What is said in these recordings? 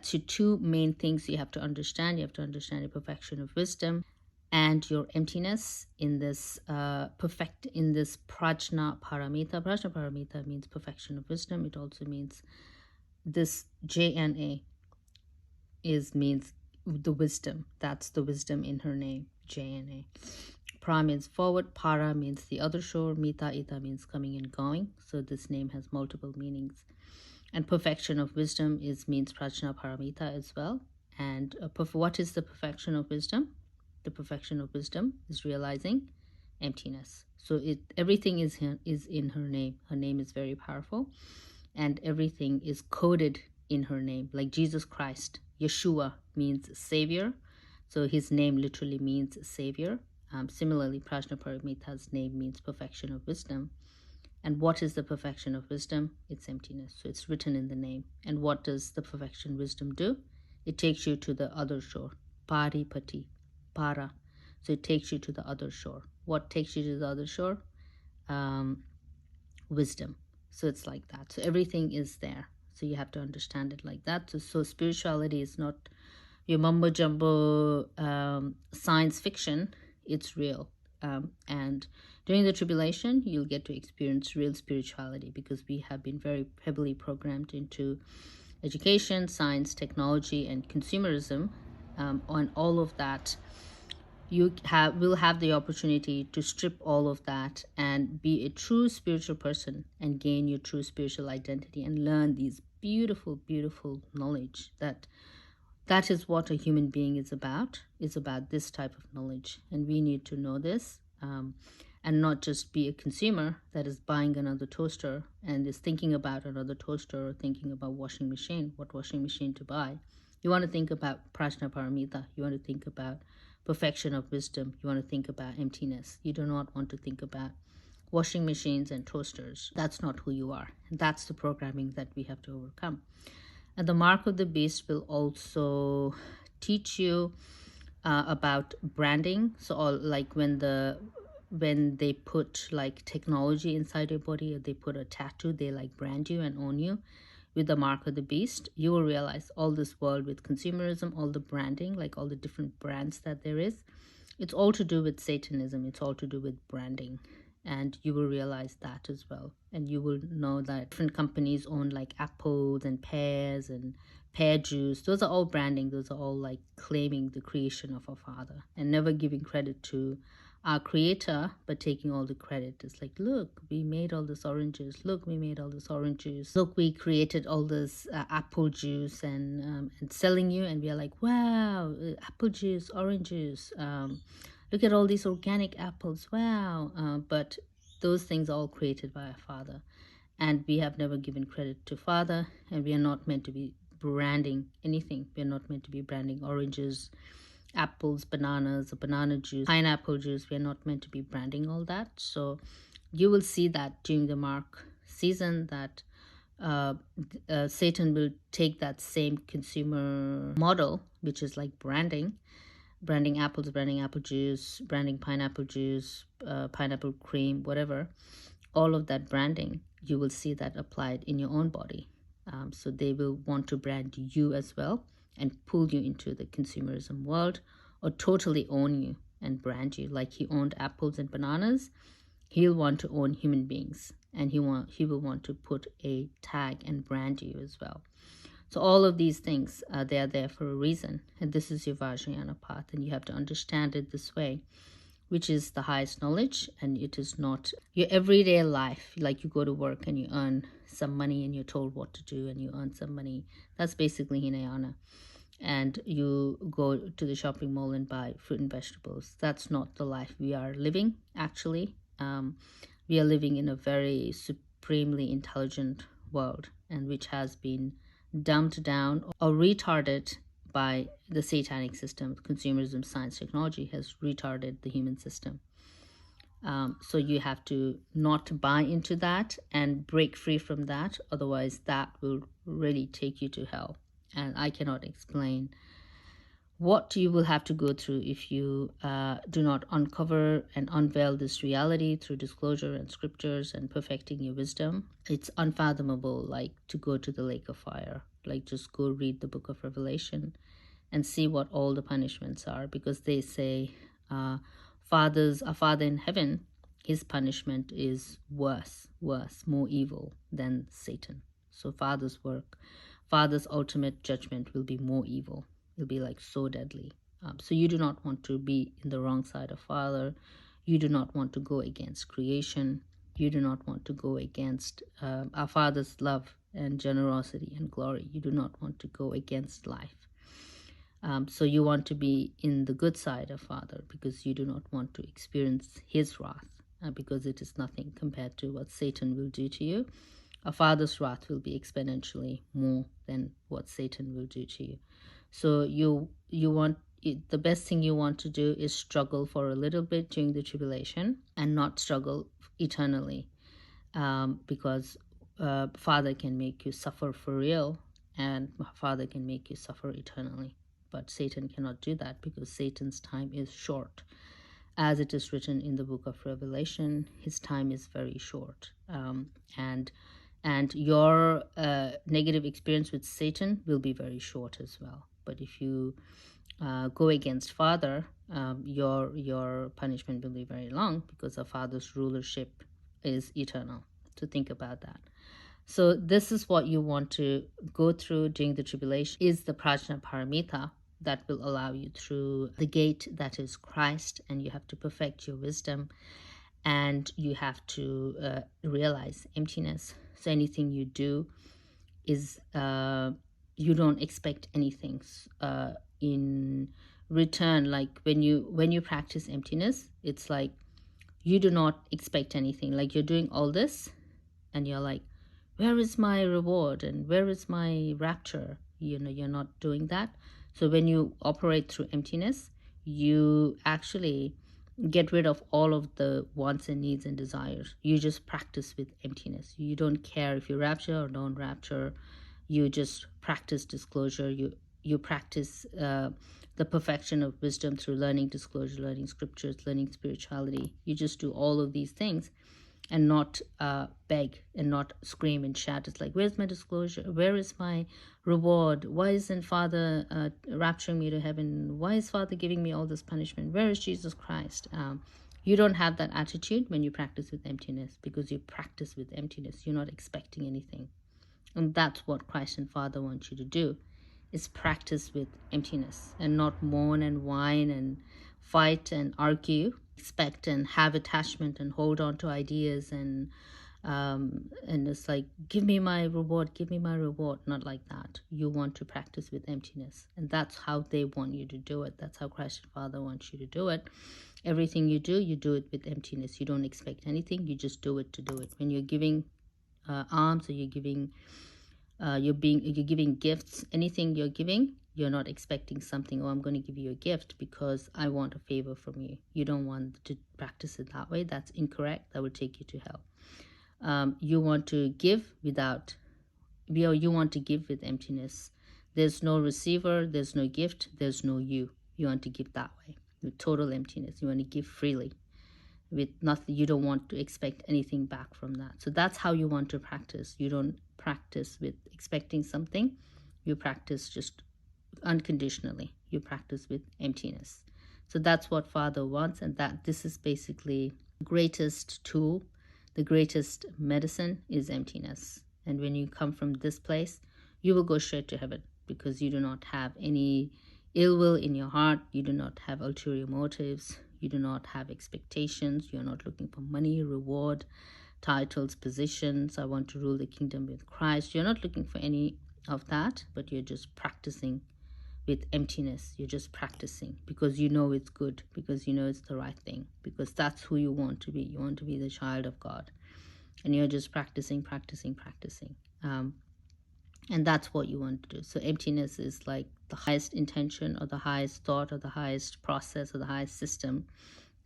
that's your two main things you have to understand. You have to understand your perfection of wisdom and your emptiness in this prajna paramita. Prajna paramita means perfection of wisdom. It also means this JNA means the wisdom. That's the wisdom in her name, JNA. Pra means forward, para means the other shore, mita, ita means coming and going. So this name has multiple meanings. And perfection of wisdom means prajna paramita as well. And what is the perfection of wisdom? The perfection of wisdom is realizing emptiness. So everything is in her name. Her name is very powerful, and everything is coded in her name. Like Jesus Christ, Yeshua means savior, so his name literally means savior. Similarly, Prajna Paramita's name means perfection of wisdom. And what is the perfection of wisdom? It's emptiness. So it's written in the name. And what does the perfection wisdom do? It takes you to the other shore. Paripati, para. So it takes you to the other shore. What takes you to the other shore? Wisdom. So it's like that. So everything is there. So you have to understand it like that. So spirituality is not your mumbo jumbo science fiction. It's real. And during the tribulation, you'll get to experience real spirituality, because we have been very heavily programmed into education, science, technology, and consumerism. On all of that, you will have the opportunity to strip all of that and be a true spiritual person and gain your true spiritual identity and learn these beautiful, beautiful knowledge. That is what a human being is about this type of knowledge. And we need to know this, and not just be a consumer that is buying another toaster and is thinking about another toaster or thinking about washing machine, what washing machine to buy. You want to think about prajna paramita. You want to think about perfection of wisdom. You want to think about emptiness. You do not want to think about washing machines and toasters. That's not who you are. That's the programming that we have to overcome. And the mark of the beast will also teach you about branding. So like when they put like technology inside your body, or they put a tattoo, they like brand you and own you with the mark of the beast. You will realize all this world with consumerism, all the branding, like all the different brands that there is, it's all to do with Satanism. It's all to do with branding. And you will realize that as well. And you will know that different companies own like apples and pears and pear juice. Those are all branding. Those are all like claiming the creation of our Father and never giving credit to our creator, but taking all the credit. It's like, look, we made all this orange juice. Look, we made all this orange juice. Look, we created all this apple juice, and selling you. And we are like, wow, apple juice, orange juice. Look at all these organic apples. Wow. But those things are all created by our Father. And we have never given credit to Father. And we are not meant to be branding anything. We are not meant to be branding oranges, apples, bananas, banana juice, pineapple juice. We are not meant to be branding all that. So you will see that during the mark season that Satan will take that same consumer model, which is like branding apples, branding apple juice, branding pineapple juice, pineapple cream, whatever. All of that branding, you will see that applied in your own body. So they will want to brand you as well and pull you into the consumerism world, or totally own you and brand you. Like he owned apples and bananas, he'll want to own human beings, and he will want to put a tag and brand you as well. So all of these things, they are there for a reason. And this is your Vajrayana path, and you have to understand it this way, which is the highest knowledge. And it is not your everyday life, like you go to work and you earn some money and you're told what to do and you earn some money. That's basically Hinayana. And you go to the shopping mall and buy fruit and vegetables. That's not the life we are living, actually. We are living in a very supremely intelligent world, and which has been dumbed down or retarded by the satanic system. Consumerism, science, technology has retarded the human system. So you have to not buy into that and break free from that. Otherwise, that will really take you to hell. And I cannot explain what you will have to go through if you do not uncover and unveil this reality through disclosure and scriptures and perfecting your wisdom. It's unfathomable, like to go to the lake of fire. Like, just go read the book of Revelation and see what all the punishments are, because they say our Father in heaven, his punishment is worse, more evil than Satan. So Father's ultimate judgment will be more evil. It'll be like so deadly. So you do not want to be in the wrong side of Father. You do not want to go against creation. You do not want to go against our Father's love and generosity and glory. You do not want to go against life. So you want to be in the good side of Father, because you do not want to experience his wrath, because it is nothing compared to what Satan will do to you. A Father's wrath will be exponentially more than what Satan will do to you. So you want the best thing you want to do is struggle for a little bit during the tribulation and not struggle eternally, because Father can make you suffer for real, and Father can make you suffer eternally. But Satan cannot do that, because Satan's time is short. As it is written in the book of Revelation, his time is very short. And your negative experience with Satan will be very short as well. But if you go against Father, your punishment will be very long, because the Father's rulership is eternal. So think about that. So this is what you want to go through during the tribulation, is the Prajna Paramita that will allow you through the gate that is Christ, and you have to perfect your wisdom, and you have to realize emptiness. So anything you do is you don't expect anything in return. Like when you practice emptiness, it's like you do not expect anything. Like you're doing all this and you're like, where is my reward and where is my rapture? You're not doing that. So when you operate through emptiness, you actually get rid of all of the wants and needs and desires. You just practice with emptiness. You don't care if you rapture or don't rapture. You just practice disclosure. You practice the perfection of wisdom through learning disclosure, learning scriptures, learning spirituality. You just do all of these things and not beg and not scream and shout. It's like, where's my disclosure? Where is my reward? Why isn't Father rapturing me to heaven? Why is Father giving me all this punishment? Where is Jesus Christ? You don't have that attitude when you practice with emptiness, because you practice with emptiness. You're not expecting anything. And that's what Christ and Father want you to do, is practice with emptiness and not moan and whine and fight and argue, expect and have attachment and hold on to ideas and it's like, give me my reward, not like that. You want to practice with emptiness, and that's how they want you to do it. That's how Christ and Father wants you to do it. Everything you do it with emptiness. You don't expect anything, you just do it to do it. When you're giving alms, or you're giving gifts, anything you're giving, you're not expecting something. Oh, I'm going to give you a gift because I want a favor from you. You don't want to practice it that way. That's incorrect. That will take you to hell. You want to give you want to give with emptiness. There's no receiver, there's no gift, there's no you. You want to give that way, with total emptiness. You want to give freely, with nothing. You don't want to expect anything back from that. So that's how you want to practice. You don't practice with expecting something. You practice just unconditionally. You practice with emptiness. So that's what Father wants, and that this is basically the greatest tool, the greatest medicine is emptiness. And when you come from this place, you will go straight to heaven, because you do not have any ill will in your heart. You do not have ulterior motives. You do not have expectations. You're not looking for money, reward, titles, positions. I want to rule the kingdom with Christ. You're not looking for any of that, but you're just practicing with emptiness. You're just practicing because you know it's good, because you know it's the right thing, because that's who you want to be. You want to be the child of God, and you're just practicing. And that's what you want to do. So emptiness is like the highest intention, or the highest thought, or the highest process, or the highest system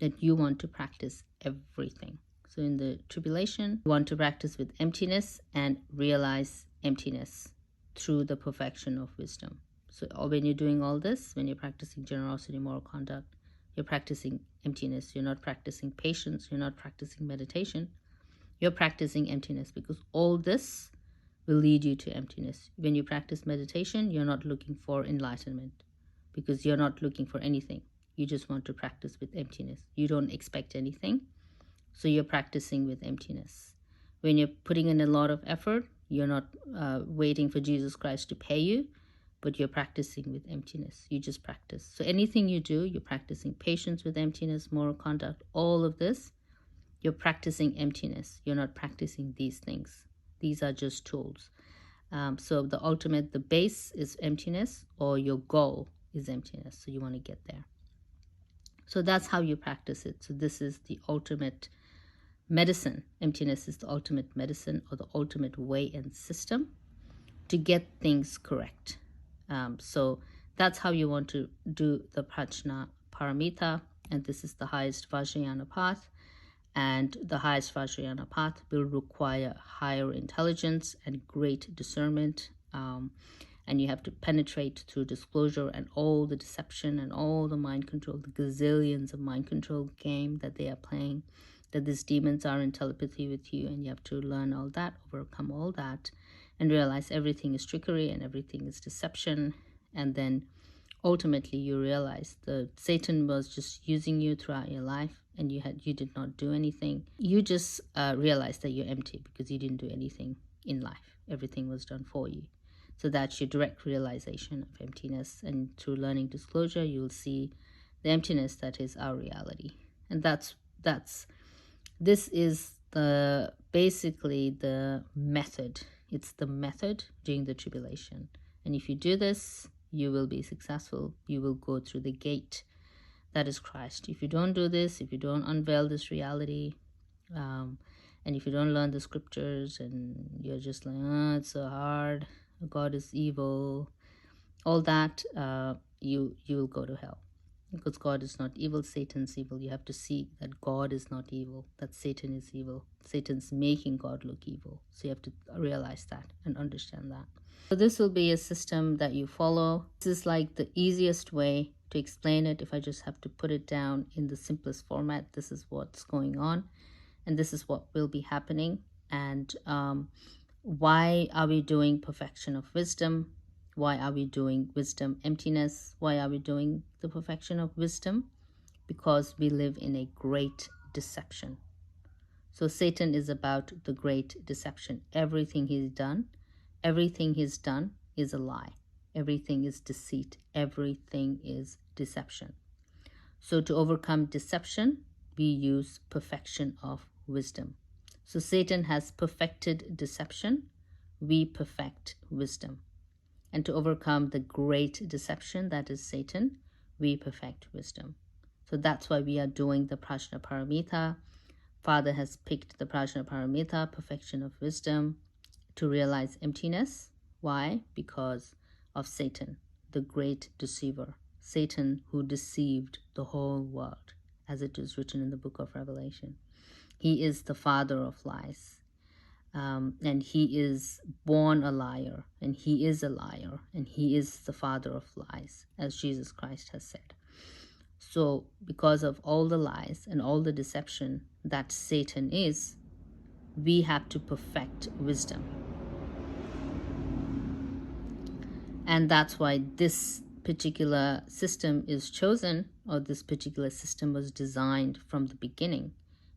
that you want to practice everything. So in the tribulation, you want to practice with emptiness and realize emptiness through the perfection of wisdom. So when you're doing all this, when you're practicing generosity, moral conduct, you're practicing emptiness. You're not practicing patience. You're not practicing meditation. You're practicing emptiness, because all this will lead you to emptiness. When you practice meditation, you're not looking for enlightenment because you're not looking for anything. You just want to practice with emptiness. You don't expect anything, so you're practicing with emptiness. When you're putting in a lot of effort, you're not waiting for Jesus Christ to pay you, but you're practicing with emptiness. You just practice. So anything you do, you're practicing patience with emptiness, moral conduct, all of this, you're practicing emptiness. You're not practicing these things. These are just tools. So the ultimate, the base is emptiness, or your goal is emptiness. So you want to get there. So that's how you practice it. So this is the ultimate medicine. Emptiness is the ultimate medicine, or the ultimate way and system to get things correct. So that's how you want to do the Prajna Paramita. And this is the highest Vajrayana path. And the highest Vajrayana path will require higher intelligence and great discernment. And you have to penetrate through disclosure and all the deception and all the mind control, the gazillions of mind control game that they are playing, that these demons are in telepathy with you, and you have to learn all that, overcome all that, and realize everything is trickery and everything is deception. And then ultimately you realize that Satan was just using you throughout your life, and you did not do anything. You just realize that you're empty because you didn't do anything in life. Everything was done for you. So that's your direct realization of emptiness. And through learning disclosure, you will see the emptiness that is our reality. And this is the basically the method. It's the method during the tribulation. And if you do this, you will be successful. You will go through the gate that is Christ. If you don't do this, if you don't unveil this reality, and if you don't learn the scriptures, and you're just like, oh, it's so hard, God is evil, all that, you will go to hell. Because God is not evil, Satan's evil. You have to see that God is not evil, that Satan is evil. Satan's making God look evil. So you have to realize that and understand that. So this will be a system that you follow. This is like the easiest way to explain it. If I just have to put it down in the simplest format, this is what's going on, and this is what will be happening. And why are we doing perfection of wisdom? Why are we doing wisdom emptiness? Why are we doing the perfection of wisdom? Because we live in a great deception. So Satan is about the great deception. Everything he's done is a lie. Everything is deceit. Everything is deception. So to overcome deception, we use perfection of wisdom. So Satan has perfected deception. We perfect wisdom. And to overcome the great deception that is Satan, we perfect wisdom. So that's why we are doing the Prajna Paramita. Father has picked the Prajna Paramita, perfection of wisdom, to realize emptiness. Why? Because of Satan, the great deceiver. Satan, who deceived the whole world, as it is written in the book of Revelation. He is the father of lies. And he is born a liar, and he is a liar, and he is the father of lies, as Jesus Christ has said. So because of all the lies and all the deception that Satan is, we have to perfect wisdom. And that's why this particular system is chosen, or this particular system was designed from the beginning,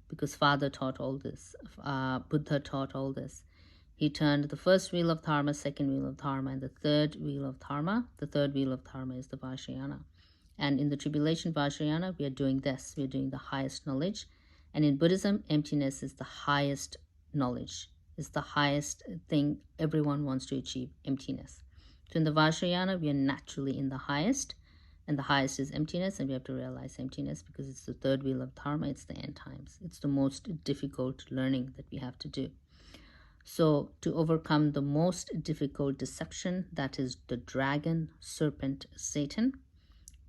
because Father taught all this, Buddha taught all this. He turned the first wheel of Dharma, second wheel of Dharma, and the third wheel of Dharma. The third wheel of Dharma is the Vajrayana. And in the Tribulation Vajrayana, we are doing this. We are doing the highest knowledge. And in Buddhism, emptiness is the highest knowledge. It's the highest thing everyone wants to achieve, emptiness. So in the Vajrayana, we are naturally in the highest. And the highest is emptiness, and we have to realize emptiness because it's the third wheel of Dharma. It's the end times. It's the most difficult learning that we have to do. So to overcome the most difficult deception, that is the dragon, serpent, Satan,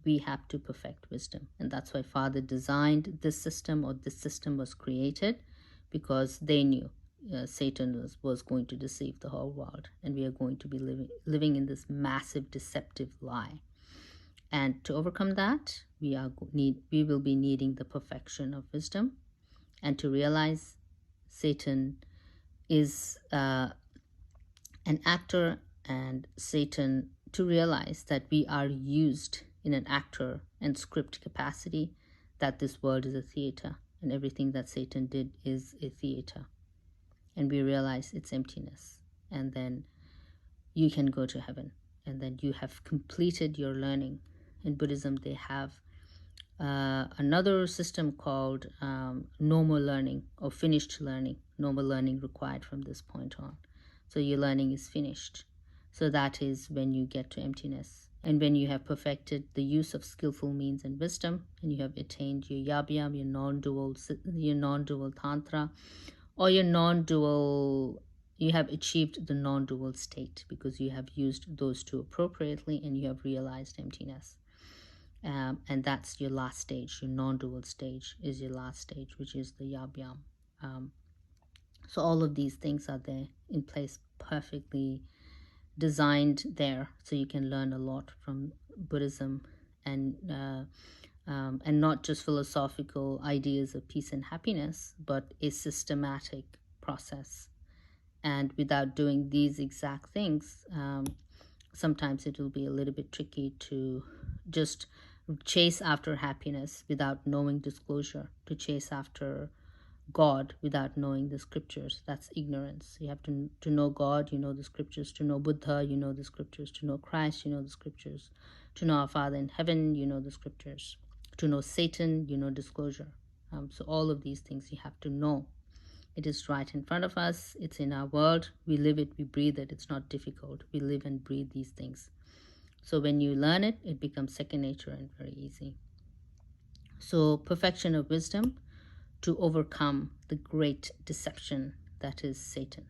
we have to perfect wisdom. And that's why Father designed this system, or this system was created, because they knew Satan was going to deceive the whole world, and we are going to be living in this massive deceptive lie. And to overcome that, we will be needing the perfection of wisdom, and to realize Satan is an actor and Satan, to realize that we are used in an actor and script capacity, that this world is a theater and everything that Satan did is a theater. And we realize it's emptiness. And then you can go to heaven. And then you have completed your learning. In Buddhism, they have another system called normal learning or finished learning. Normal learning required from this point on. So your learning is finished. So that is when you get to emptiness. And when you have perfected the use of skillful means and wisdom, and you have attained your yabhyam, your non-dual tantra, or your non-dual, you have achieved the non-dual state because you have used those two appropriately and you have realized emptiness. And that's your last stage. Your non-dual stage is your last stage, which is the yabhyam. So all of these things are there in place, perfectly designed there, so you can learn a lot from Buddhism, and not just philosophical ideas of peace and happiness, but a systematic process. And without doing these exact things, sometimes it will be a little bit tricky to just chase after happiness without knowing disclosure, to chase after God without knowing the scriptures. That's ignorance. You have to know God, you know the scriptures. To know Buddha, you know the scriptures. To know Christ, you know the scriptures. To know our Father in heaven, you know the scriptures. To know Satan, you know disclosure. So all of these things you have to know. It is right in front of us. It's in our world. We live it, we breathe it. It's not difficult. We live and breathe these things. So when you learn it, it becomes second nature and very easy. So perfection of wisdom to overcome the great deception that is Satan.